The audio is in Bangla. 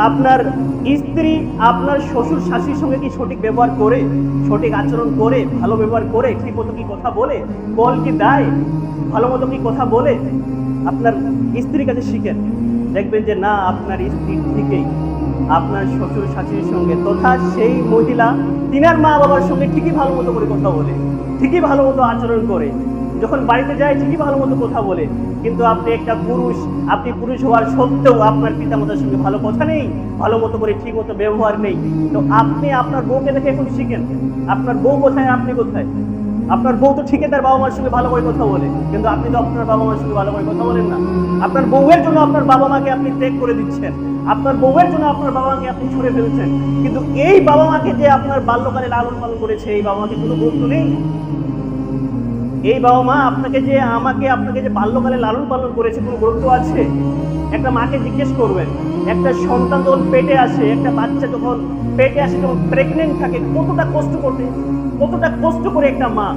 আপনার স্ত্রী আপনার শ্বশুর শাশুড়ির সঙ্গে কি সঠিক ব্যবহার করে, সঠিক আচরণ করে, ভালো ব্যবহার করে, ঠিক মতো কি কথা বলে, কল কি দেয়, ভালো মতো কি কথা বলে, আপনার স্ত্রীর কাছে শিখেন। দেখবেন যে না, আপনার স্ত্রী ঠিকই আপনার শ্বশুর শাশুড়ির সঙ্গে তথা সেই মহিলা তিনার মা বাবার সঙ্গে ঠিকই ভালো মতো করে কথা বলে, ঠিকই ভালো মতো আচরণ করে, যখন বাড়িতে যায় ঠিকই ভালো মতো কথা বলে। কিন্তু আপনি একটা পুরুষ, আপনি পুরুষ হওয়ার সত্ত্বেও আপনার পিতামাতার সঙ্গে ভালো কথা নেই, ভালো মতো করে ঠিক মতো ব্যবহার নেই। তো আপনি আপনার বউকে দেখে এখন শিখেন, আপনার বউ কোথায়, আপনি কোথায়? আপনার বউ তো ঠিকই তার বাবা মার সঙ্গে ভালো করে কথা বলে, কিন্তু আপনি তো আপনার বাবা মার সঙ্গে ভালো করে কথা বলেন না। আপনার বউয়ের জন্য আপনার বাবা মাকে আপনি ত্যাগ করে দিচ্ছেন, আপনার বউয়ের জন্য আপনার বাবা মাকে আপনি ছুড়ে ফেলছেন। কিন্তু এই বাবা মাকে যে আপনার বাল্যকালে লালন পালন করেছে, এই বাবা মাকে কোনো গুরুত্ব নেই। এই বাবা মা আপনাকে যে বাল্যকালে লালন পালন করেছে, কোনো গুরুত্ব আছে? একটা মাকে জিজ্ঞেস করবেন, একটা সন্তান যখন পেটে আসে, একটা বাচ্চা যখন পেটে আসে, যখন প্রেগনেন্ট থাকে, কতটা কষ্ট করে একটা মা